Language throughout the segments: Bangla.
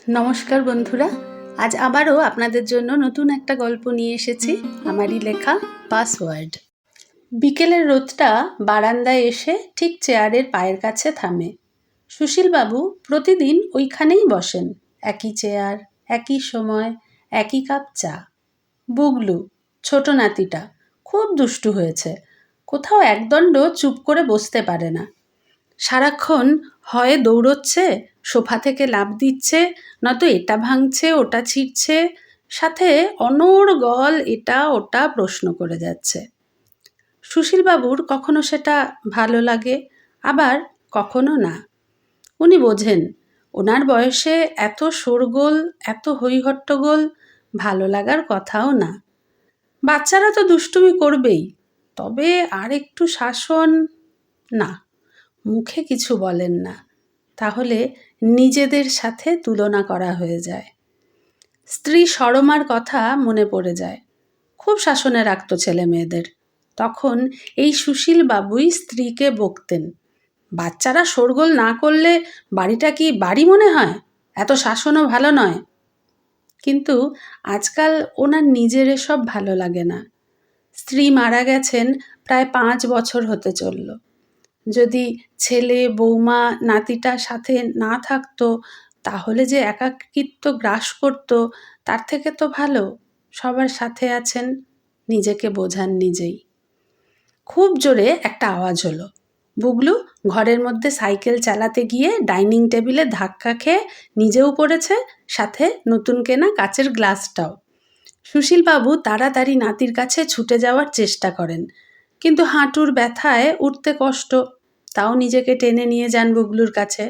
নমস্কার বন্ধুরা, আজ আবারও আপনাদের জন্য নতুন একটা গল্প নিয়ে এসেছি। আমারই লেখা পাসওয়ার্ড। বিকেলের রোদটা বারান্দায় এসে ঠিক চেয়ারের পায়ের কাছে থামে। সুশীলবাবু প্রতিদিন ওইখানেই বসেন, একই চেয়ার, একই সময়, একই কাপ চা। বুগলু, ছোট নাতিটা, খুব দুষ্টু হয়েছে। কোথাও একদণ্ড চুপ করে বসতে পারে না। সারাক্ষণ হয় দৌড়চ্ছে, সোফা থেকে লাফ দিচ্ছে, নয়তো এটা ভাঙছে ওটা ছিঁড়ছে, সাথে অনর্গল এটা ওটা প্রশ্ন করে যাচ্ছে। সুশীলবাবুর কখনো সেটা ভালো লাগে, আবার কখনো না। উনি বোঝেন ওনার বয়সে এত শোরগোল, এত হইহট্টগোল ভালো লাগার কথাও না। বাচ্চারা তো দুষ্টুমি করবেই, তবে আর একটু শাসন না। মুখে কিছু বলেন না, তাহলে নিজেদের সাথে তুলনা করা হয়ে যায়। স্ত্রী সরমার কথা মনে পড়ে যায়। খুব শাসনে রাখত ছেলে মেয়েদের। তখন এই সুশীল বাবুই স্ত্রীকে বকতেন, বাচ্চারা শোরগোল না করলে বাড়িটা কি বাড়ি মনে হয়? এত শাসনও ভালো নয়। কিন্তু আজকাল ওনার নিজের এসব ভালো লাগে না। স্ত্রী মারা গেছেন প্রায় 5 বছর হতে চলল। যদি ছেলে বৌমা নাতিটা সাথে না থাকতো, তাহলে যে একাকিত্ব গ্রাস করত, তার থেকে তো ভালো সবার সাথে আছেন, নিজেকে বোঝান নিজেই। খুব জোরে একটা আওয়াজ হলো। বুগলু ঘরের মধ্যে সাইকেল চালাতে গিয়ে ডাইনিং টেবিলে ধাক্কা খেয়ে নিজেও পড়েছে, সাথে নতুন কেনা কাচের গ্লাসটাও। সুশীলবাবু তাড়াতাড়ি নাতির কাছে ছুটে যাওয়ার চেষ্টা করেন, কিন্তু হাঁটুর ব্যথায় উঠতে কষ্ট। তাও নিজেকে টেনে নিয়ে যান বুগলুর কাছে।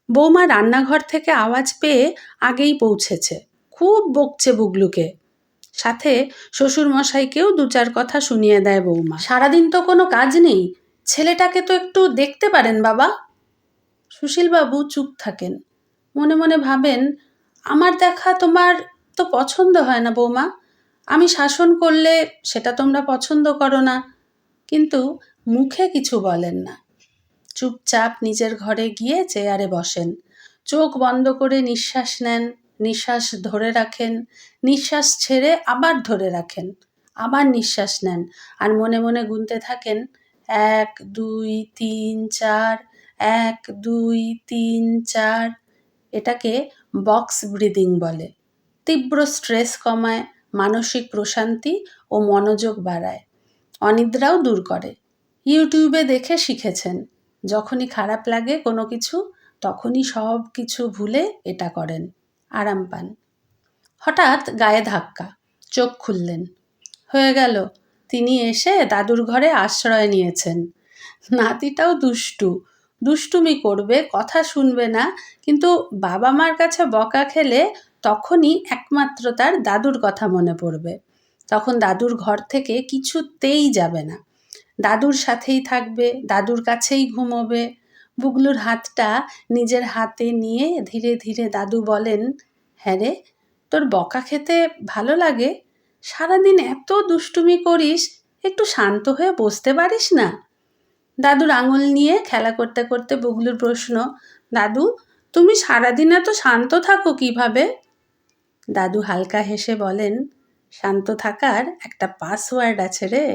বৌমা রান্নাঘর থেকে আওয়াজ পেয়ে আগেই পৌঁছেছে, খুব বকছে বুগলুকে। সাথে শ্বশুরমশাইকেও 2-4 কথা শুনিয়ে দেয় বৌমা। সারাদিন তো কোনো কাজ নেই, ছেলেটাকে তো একটু দেখতে পারেন বাবা। সুশীলবাবু চুপ থাকেন, মনে মনে ভাবেন, আমার দেখা তোমার তো পছন্দ হয় না বৌমা। আমি শাসন করলে সেটা তোমরা পছন্দ করো না, কিন্তু মুখে কিছু বলেন না। চুপচাপ নিজের ঘরে গিয়ে চেয়ারে বসেন, চোখ বন্ধ করে নিঃশ্বাস নেন, নিঃশ্বাস ধরে রাখেন, নিঃশ্বাস ছেড়ে আবার ধরে রাখেন, আবার নিঃশ্বাস নেন, আর মনে মনে গুনতে থাকেন 1 2 3 4, 1 2 3 4। এটাকে বক্স ব্রিদিং বলে। তীব্র স্ট্রেস কমায়, মানসিক প্রশান্তি ও মনোযোগ বাড়ায়, অনিদ্রাও দূর করে। ইউটিউবে দেখে শিখেছেন। যখনই খারাপ লাগে কোনো কিছু, তখনই সব কিছু ভুলে এটা করেন, আরাম পান। হঠাৎ গায়ে ধাক্কা, চোখ খুললেন। হয়ে গেল, তিনি এসে দাদুর ঘরে আশ্রয় নিয়েছেন। নাতিটাও দুষ্টু, দুষ্টুমি করবে, কথা শুনবে না, কিন্তু বাবা মার কাছে বকা খেলে তখনই একমাত্র তার দাদুর কথা মনে পড়বে। তখন দাদুর ঘর থেকে কিছুতেই যাবে না, দাদুর সাথেই থাকবে, দাদুর কাছেই ঘুমোবে। বুগলুর হাতটা নিজের হাতে নিয়ে ধীরে ধীরে দাদু বলেন, হ্যাঁ রে, তোর বকা খেতে ভালো লাগে? সারাদিন এত দুষ্টুমি করিস, একটু শান্ত হয়ে বসতে পারিস না? দাদুর আঙুল নিয়ে খেলা করতে করতে বুগলুর প্রশ্ন, দাদু তুমি সারাদিন এত শান্ত থাকো কিভাবে? দাদু হালকা হেসে বলেন, শান্ত থাকার একটা পাসওয়ার্ড আছে রে,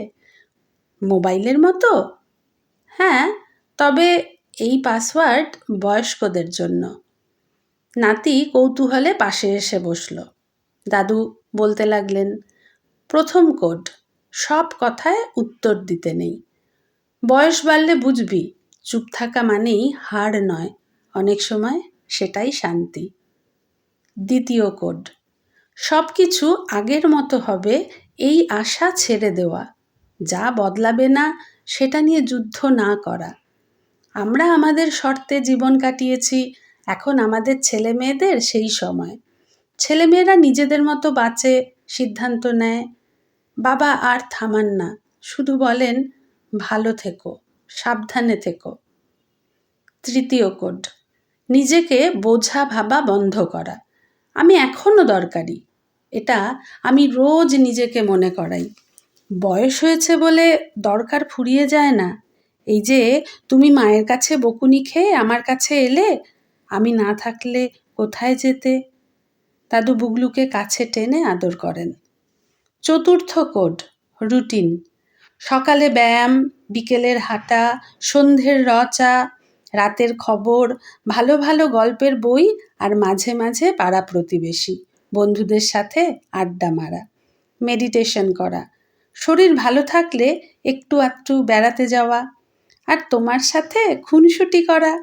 মোবাইলের মতো। হ্যাঁ, তবে এই পাসওয়ার্ড বয়স্কদের জন্য। নাতি কৌতূহলে পাশে এসে বসল। দাদু বলতে লাগলেন, প্রথম কোড, সব কথায় উত্তর দিতে নেই। বয়স বাড়লে বুঝবি, চুপ থাকা মানেই হার নয়, অনেক সময় সেটাই শান্তি। দ্বিতীয় কোড, সব কিছু আগের মতো হবে এই আশা ছেড়ে দেওয়া, যা বদলাবে না সেটা নিয়ে যুদ্ধ না করা। আমরা আমাদের শর্তে জীবন কাটিয়েছি, এখন আমাদের ছেলে মেয়েদের সেই সময়। ছেলেমেয়েরা নিজেদের মতো বাঁচে, সিদ্ধান্ত নেয়। বাবা আর থামান না, শুধু বলেন, ভালো থেকো, সাবধানে থেকো। তৃতীয় কোড, নিজেকে বোঝা ভাবা বন্ধ করা। আমি এখনও দরকারি, এটা আমি রোজ নিজেকে মনে করাই। বয়স হয়েছে বলে দরকার ফুরিয়ে যায় না। এই যে তুমি মায়ের কাছে বকুনি খেয়ে আমার কাছে এলে, আমি না থাকলে কোথায় যেতে। দাদু বুগলুকে কাছে টেনে আদর করেন। চতুর্থ কোড, রুটিন। সকালে ব্যায়াম, বিকেলের হাঁটা, সন্ধ্যের চা, রাতের খবর, ভালো ভালো গল্পের বই, আর মাঝে মাঝে পাড়া প্রতিবেশী বন্ধুদের সাথে আড্ডা মারা, মেডিটেশন করা, শরীর ভালো থাকলে একটু আধটু বেড়াতে যাওয়া, আর তোমার সাথে খুনসুটি করা।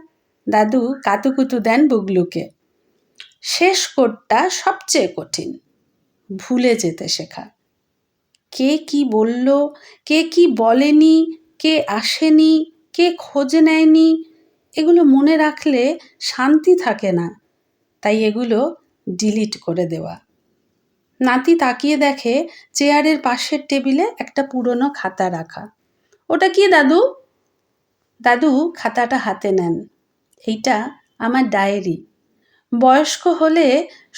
দাদু কাতুকুতু দেন বুগলুকে। শেষ কোডটা সবচেয়ে কঠিন, ভুলে যেতে শেখা। কে কি বলল, কে কি বলেনি, কে আসেনি, কে খোঁজ নেয়নি, এগুলো মনে রাখলে শান্তি থাকে না, তাই এগুলো ডিলিট করে দেওয়া। নাতি তাকিয়ে দেখে চেয়ারের পাশের টেবিলে একটা পুরনো খাতা রাখা। ওটা কি দাদু? দাদু খাতাটা হাতে নেন। এইটা আমার ডায়েরি। বয়স্ক হলে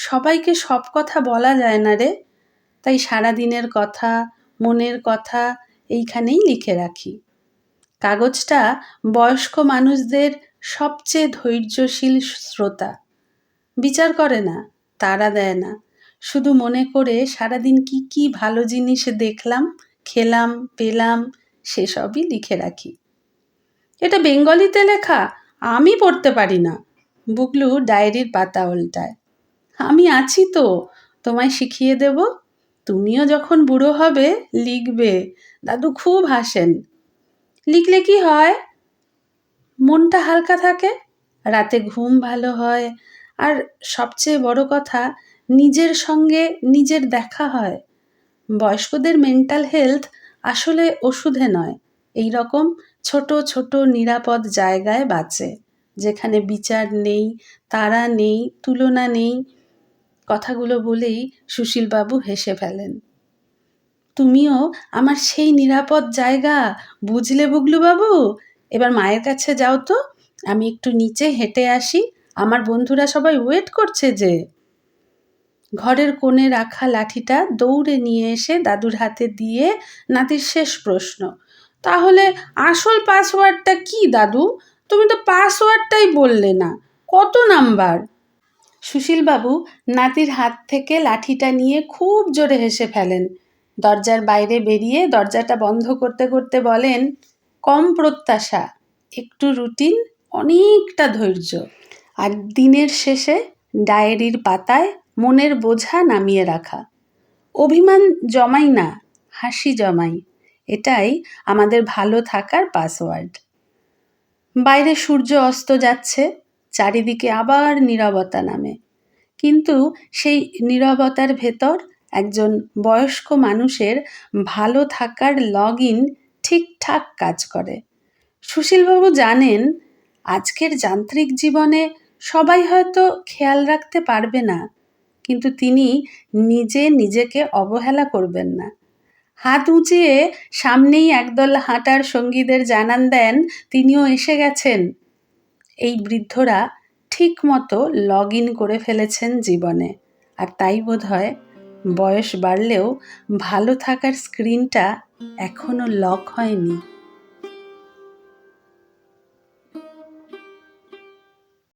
সবাইকে সব কথা বলা যায় না রে, তাই সারাদিনের কথা, মনের কথা এইখানেই লিখে রাখি। কাগজটা বয়স্ক মানুষদের সবচেয়ে ধৈর্যশীল শ্রোতা। বিচার করে না, তাড়া দেয় না, শুধু মনে করে সারাদিন কি কি ভালো জিনিস দেখলাম, খেলাম, পেলাম, সেসবই লিখে রাখি। এটা বেঙ্গলিতে লেখা, আমি পড়তে পারি না। বুগলু ডায়েরির পাতা উল্টায়। আমি আছি তো, তোমায় শিখিয়ে দেব। তুমিও যখন বুড়ো হবে লিখবে। দাদু খুব হাসেন। লিখলে কি হয়? মনটা হালকা থাকে, রাতে ঘুম ভালো হয়, আর সবচেয়ে বড় কথা, নিজের সঙ্গে নিজের দেখা হয়। বয়স্কদের মেন্টাল হেলথ আসলে ওষুধে নয়, এই রকম ছোট ছোট নিরাপদ জায়গায় বাঁচে, যেখানে বিচার নেই, তাড়া নেই, তুলনা নেই। কথাগুলো বলেই সুশীলবাবু হেসে ফেলেন। তুমিও আমার সেই নিরাপদ জায়গা, বুঝলে বুগলু বাবু? এবার মায়ের কাছে যাও তো, আমি একটু নিচে হেঁটে আসি, আমার বন্ধুরা সবাই ওয়েট করছে যে। ঘরের কোণে রাখা লাঠিটা দৌড়ে নিয়ে এসে দাদুর হাতে দিয়ে নাতির শেষ প্রশ্ন, তাহলে আসল পাসওয়ার্ডটা কি দাদু? তুমি তো পাসওয়ার্ডটাই বললে না, কত নাম্বার? সুশীলবাবু নাতির হাত থেকে লাঠিটা নিয়ে খুব জোরে হেসে ফেলেন। দরজার বাইরে বেরিয়ে দরজাটা বন্ধ করতে করতে বলেন, কম প্রত্যাশা, একটু রুটিন, অনেকটা ধৈর্য, আর দিনের শেষে ডায়েরির পাতায় মনের বোঝা নামিয়ে রাখা। অভিমান জমাই না, হাসি জমাই। এটাই আমাদের ভালো থাকার পাসওয়ার্ড। বাইরে সূর্য অস্ত যাচ্ছে, চারিদিকে আবার নীরবতা নামে, কিন্তু সেই নীরবতার ভেতর একজন বয়স্ক মানুষের ভালো থাকার লগইন ঠিকঠাক কাজ করে। সুশীলবাবু জানেন, আজকের যান্ত্রিক জীবনে সবাই হয়তো খেয়াল রাখতে পারবে না, কিন্তু তিনি নিজে নিজেকে অবহেলা করবেন না। হাত উঁচিয়ে সামনেই একদল হাঁটার সঙ্গীদের জানান দেন তিনিও এসে গেছেন। এই বৃদ্ধরা ঠিক মতো লগইন করে ফেলেছেন জীবনে, আর তাই বোধহয় বয়স বাড়লেও ভালো থাকার স্ক্রিনটা এখনো লক হয়নি।